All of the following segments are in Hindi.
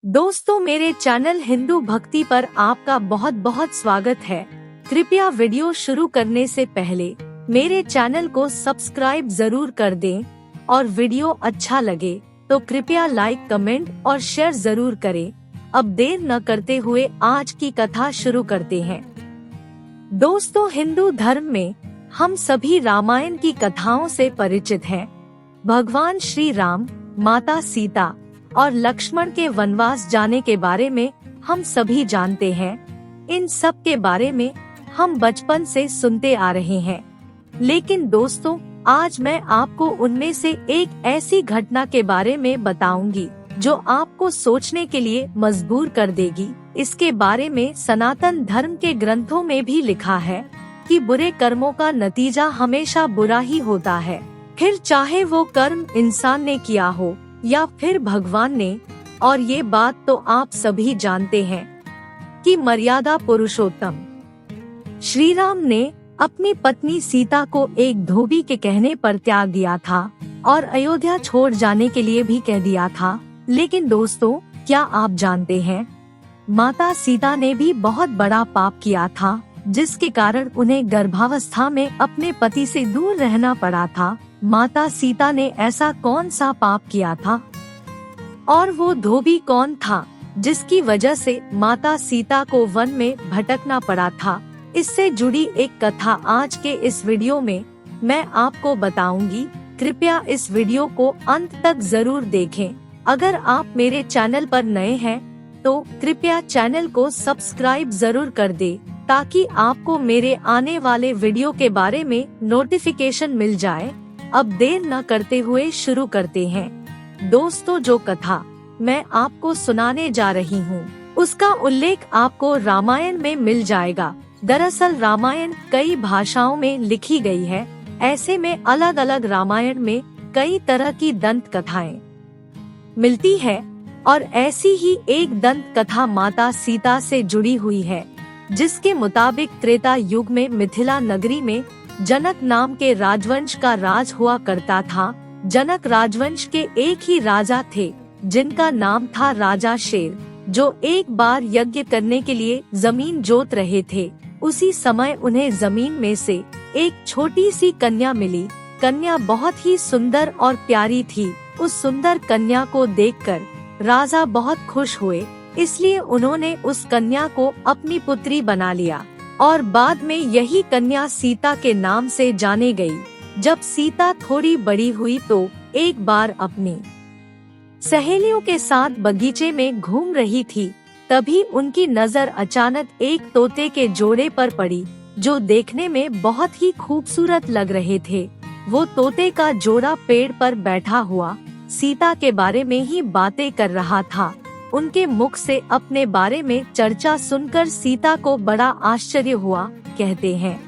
दोस्तों, मेरे चैनल हिंदू भक्ति पर आपका बहुत बहुत स्वागत है। कृपया वीडियो शुरू करने से पहले मेरे चैनल को सब्सक्राइब जरूर कर दें और वीडियो अच्छा लगे तो कृपया लाइक, कमेंट और शेयर जरूर करें। अब देर न करते हुए आज की कथा शुरू करते हैं। दोस्तों, हिंदू धर्म में हम सभी रामायण की कथाओं से परिचित हैं। भगवान श्री राम, माता सीता और लक्ष्मण के वनवास जाने के बारे में हम सभी जानते हैं। इन सब के बारे में हम बचपन से सुनते आ रहे हैं। लेकिन दोस्तों, आज मैं आपको उनमें से एक ऐसी घटना के बारे में बताऊंगी जो आपको सोचने के लिए मजबूर कर देगी। इसके बारे में सनातन धर्म के ग्रंथों में भी लिखा है कि बुरे कर्मों का नतीजा हमेशा बुरा ही होता है, फिर चाहे वो कर्म इंसान ने किया हो या फिर भगवान ने। और ये बात तो आप सभी जानते हैं कि मर्यादा पुरुषोत्तम श्री राम ने अपनी पत्नी सीता को एक धोबी के कहने पर त्याग दिया था और अयोध्या छोड़ जाने के लिए भी कह दिया था। लेकिन दोस्तों, क्या आप जानते हैं, माता सीता ने भी बहुत बड़ा पाप किया था, जिसके कारण उन्हें गर्भावस्था में अपने पति से दूर रहना पड़ा था। माता सीता ने ऐसा कौन सा पाप किया था और वो धोबी कौन था जिसकी वजह से माता सीता को वन में भटकना पड़ा था? इससे जुड़ी एक कथा आज के इस वीडियो में मैं आपको बताऊंगी। कृपया इस वीडियो को अंत तक जरूर देखें। अगर आप मेरे चैनल पर नए हैं तो कृपया चैनल को सब्सक्राइब जरूर कर दे ताकि आपको मेरे आने वाले वीडियो के बारे में नोटिफिकेशन मिल जाए। अब देर न करते हुए शुरू करते हैं। दोस्तों, जो कथा मैं आपको सुनाने जा रही हूँ उसका उल्लेख आपको रामायण में मिल जाएगा। दरअसल रामायण कई भाषाओं में लिखी गई है। ऐसे में अलग अलग रामायण में कई तरह की दंत कथाएं मिलती है और ऐसी ही एक दंत कथा माता सीता से जुड़ी हुई है, जिसके मुताबिक त्रेता युग में मिथिला नगरी में जनक नाम के राजवंश का राज हुआ करता था। जनक राजवंश के एक ही राजा थे जिनका नाम था राजा शेर, जो एक बार यज्ञ करने के लिए जमीन जोत रहे थे। उसी समय उन्हें जमीन में से एक छोटी सी कन्या मिली। कन्या बहुत ही सुंदर और प्यारी थी। उस सुंदर कन्या को देखकर राजा बहुत खुश हुए, इसलिए उन्होंने उस कन्या को अपनी पुत्री बना लिया और बाद में यही कन्या सीता के नाम से जाने गई। जब सीता थोड़ी बड़ी हुई तो एक बार अपनी सहेलियों के साथ बगीचे में घूम रही थी। तभी उनकी नजर अचानक एक तोते के जोड़े पर पड़ी, जो देखने में बहुत ही खूबसूरत लग रहे थे। वो तोते का जोड़ा पेड़ पर बैठा हुआ सीता के बारे में ही बातें कर रहा था। उनके मुख से अपने बारे में चर्चा सुनकर सीता को बड़ा आश्चर्य हुआ। कहते हैं,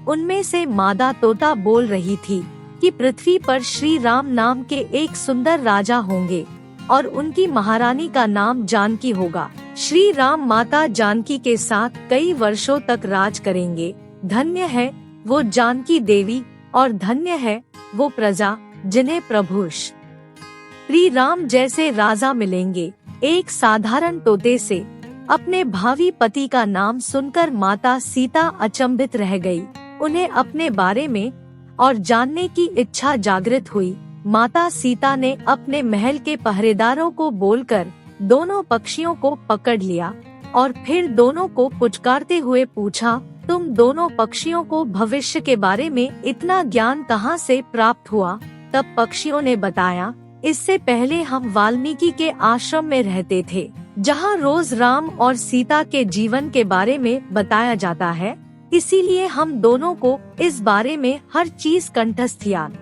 उनमें से मादा तोता बोल रही थी कि पृथ्वी पर श्री राम नाम के एक सुंदर राजा होंगे और उनकी महारानी का नाम जानकी होगा। श्री राम माता जानकी के साथ कई वर्षों तक राज करेंगे। धन्य है वो जानकी देवी और धन्य है वो प्रजा जिन्हें प्रभु श्री राम जैसे राजा मिलेंगे। एक साधारण तोते से अपने भावी पति का नाम सुनकर माता सीता अचंभित रह गई। उन्हें अपने बारे में और जानने की इच्छा जागृत हुई। माता सीता ने अपने महल के पहरेदारों को बोलकर दोनों पक्षियों को पकड़ लिया और फिर दोनों को पुचकारते हुए पूछा, तुम दोनों पक्षियों को भविष्य के बारे में इतना ज्ञान कहाँ से प्राप्त हुआ? तब पक्षियों ने बताया, इससे पहले हम वाल्मीकि के आश्रम में रहते थे, जहाँ रोज राम और सीता के जीवन के बारे में बताया जाता है। इसीलिए हम दोनों को इस बारे में हर चीज कंठस्थ याद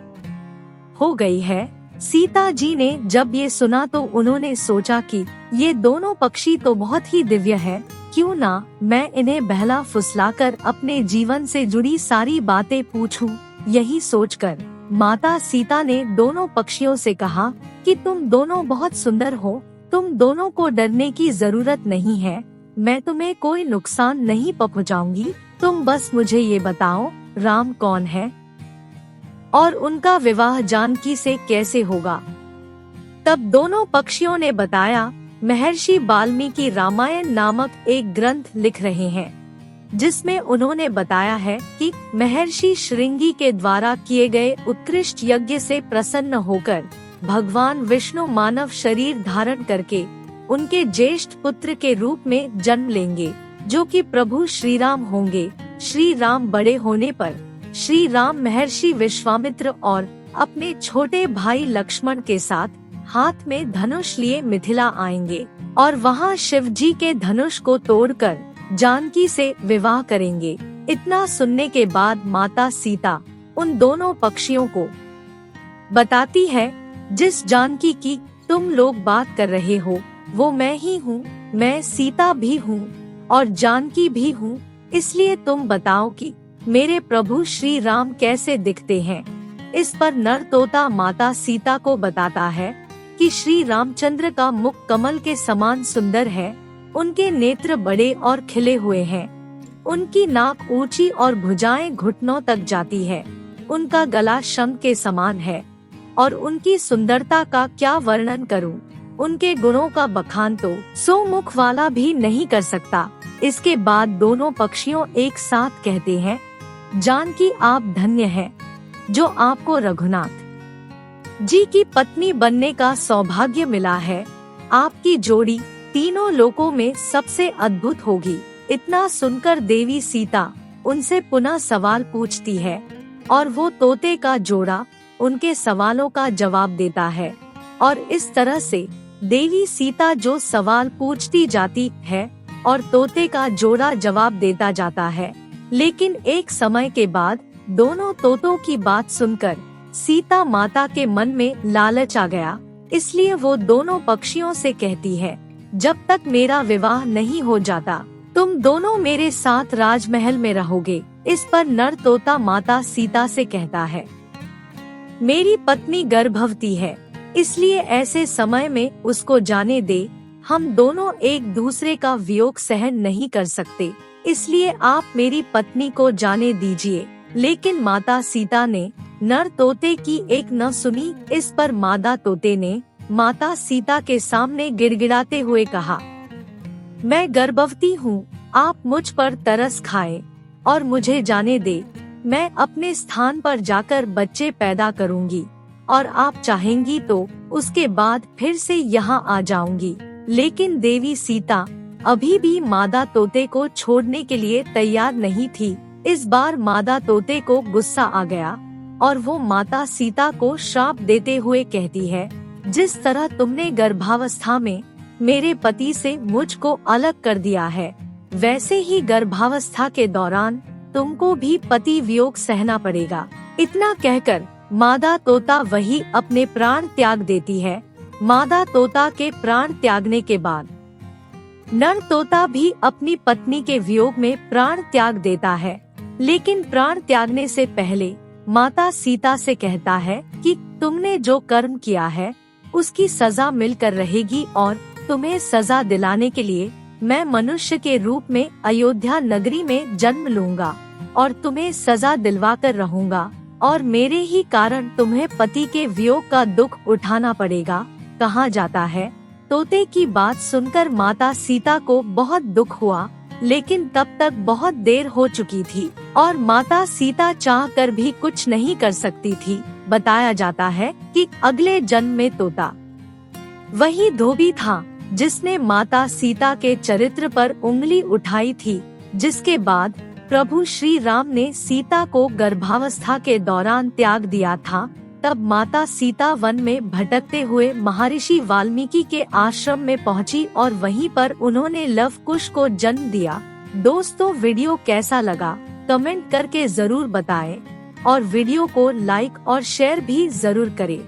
हो गई है। सीता जी ने जब ये सुना तो उन्होंने सोचा कि ये दोनों पक्षी तो बहुत ही दिव्य है, क्यों ना मैं इन्हें बहला फुसलाकर अपने जीवन से जुड़ी सारी बातें पूछूं। यही सोचकर माता सीता ने दोनों पक्षियों से कहा कि तुम दोनों बहुत सुंदर हो, तुम दोनों को डरने की जरूरत नहीं है, मैं तुम्हें कोई नुकसान नहीं पहुंचाऊंगी। तुम बस मुझे ये बताओ, राम कौन है और उनका विवाह जानकी से कैसे होगा? तब दोनों पक्षियों ने बताया महर्षि वाल्मीकि रामायण नामक एक ग्रंथ लिख रहे हैं, जिसमें उन्होंने बताया है कि महर्षि श्रृंगी के द्वारा किए गए उत्कृष्ट यज्ञ से प्रसन्न होकर भगवान विष्णु मानव शरीर धारण करके उनके ज्येष्ठ पुत्र के रूप में जन्म लेंगे, जो कि प्रभु श्री राम होंगे। श्री राम बड़े होने पर श्री राम महर्षि विश्वामित्र और अपने छोटे भाई लक्ष्मण के साथ हाथ में धनुष लिए मिथिला आएंगे और वहां शिव जी के धनुष को तोड़कर जानकी से विवाह करेंगे। इतना सुनने के बाद माता सीता उन दोनों पक्षियों को बताती है, जिस जानकी की तुम लोग बात कर रहे हो वो मैं ही हूँ। मैं सीता भी हूँ और जानकी भी हूँ, इसलिए तुम बताओ कि मेरे प्रभु श्री राम कैसे दिखते हैं। इस पर नर तोता माता सीता को बताता है कि श्री रामचंद्र का मुख कमल के समान सुंदर है, उनके नेत्र बड़े और खिले हुए हैं, उनकी नाक ऊंची और भुजाएं घुटनों तक जाती है, उनका गला शंख के समान है और उनकी सुंदरता का क्या वर्णन करूं। उनके गुणों का बखान तो सौ मुख वाला भी नहीं कर सकता। इसके बाद दोनों पक्षियों एक साथ कहते हैं, जानकी आप धन्य हैं, जो आपको रघुनाथ जी की पत्नी बनने का सौभाग्य मिला है। आपकी जोड़ी तीनों लोकों में सबसे अद्भुत होगी। इतना सुनकर देवी सीता उनसे पुनः सवाल पूछती है और वो तोते का जोड़ा उनके सवालों का जवाब देता है। और इस तरह से देवी सीता जो सवाल पूछती जाती है और तोते का जोड़ा जवाब देता जाता है। लेकिन एक समय के बाद दोनों तोतों की बात सुनकर सीता माता के मन में लालच आ गया, इसलिए वो दोनों पक्षियों से कहती है, जब तक मेरा विवाह नहीं हो जाता तुम दोनों मेरे साथ राजमहल में रहोगे। इस पर नर तोता माता सीता से कहता है, मेरी पत्नी गर्भवती है, इसलिए ऐसे समय में उसको जाने दे। हम दोनों एक दूसरे का वियोग सहन नहीं कर सकते, इसलिए आप मेरी पत्नी को जाने दीजिए। लेकिन माता सीता ने नर तोते की एक न सुनी। इस पर मादा तोते ने माता सीता के सामने गिड़गिड़ाते हुए कहा, मैं गर्भवती हूँ, आप मुझ पर तरस खाएं और मुझे जाने दे। मैं अपने स्थान पर जाकर बच्चे पैदा करूँगी और आप चाहेंगी तो उसके बाद फिर से यहाँ आ जाऊंगी। लेकिन देवी सीता अभी भी मादा तोते को छोड़ने के लिए तैयार नहीं थी। इस बार मादा तोते को गुस्सा आ गया और वो माता सीता को श्राप देते हुए कहती है, जिस तरह तुमने गर्भावस्था में मेरे पति से मुझको अलग कर दिया है, वैसे ही गर्भावस्था के दौरान तुमको भी पति वियोग सहना पड़ेगा। इतना कहकर मादा तोता वही अपने प्राण त्याग देती है। मादा तोता के प्राण त्यागने के बाद नर तोता भी अपनी पत्नी के वियोग में प्राण त्याग देता है। लेकिन प्राण त्यागने से पहले माता सीता से कहता है कि तुमने जो कर्म किया है उसकी सजा मिलकर रहेगी और तुम्हें सजा दिलाने के लिए मैं मनुष्य के रूप में अयोध्या नगरी में जन्म लूंगा और तुम्हें सजा दिलवा कर रहूंगा और मेरे ही कारण तुम्हें पति के वियोग का दुख उठाना पड़ेगा। कहा जाता है तोते की बात सुनकर माता सीता को बहुत दुख हुआ, लेकिन तब तक बहुत देर हो चुकी थी और माता सीता चाहकर भी कुछ नहीं कर सकती थी। बताया जाता है कि अगले जन्म में तोता वही धोबी था जिसने माता सीता के चरित्र पर उंगली उठाई थी, जिसके बाद प्रभु श्री राम ने सीता को गर्भावस्था के दौरान त्याग दिया था। तब माता सीता वन में भटकते हुए महर्षि वाल्मीकि के आश्रम में पहुंची और वहीं पर उन्होंने लव कुश को जन्म दिया। दोस्तों, वीडियो कैसा लगा कमेंट करके जरूर बताएं और वीडियो को लाइक और शेयर भी जरूर करें।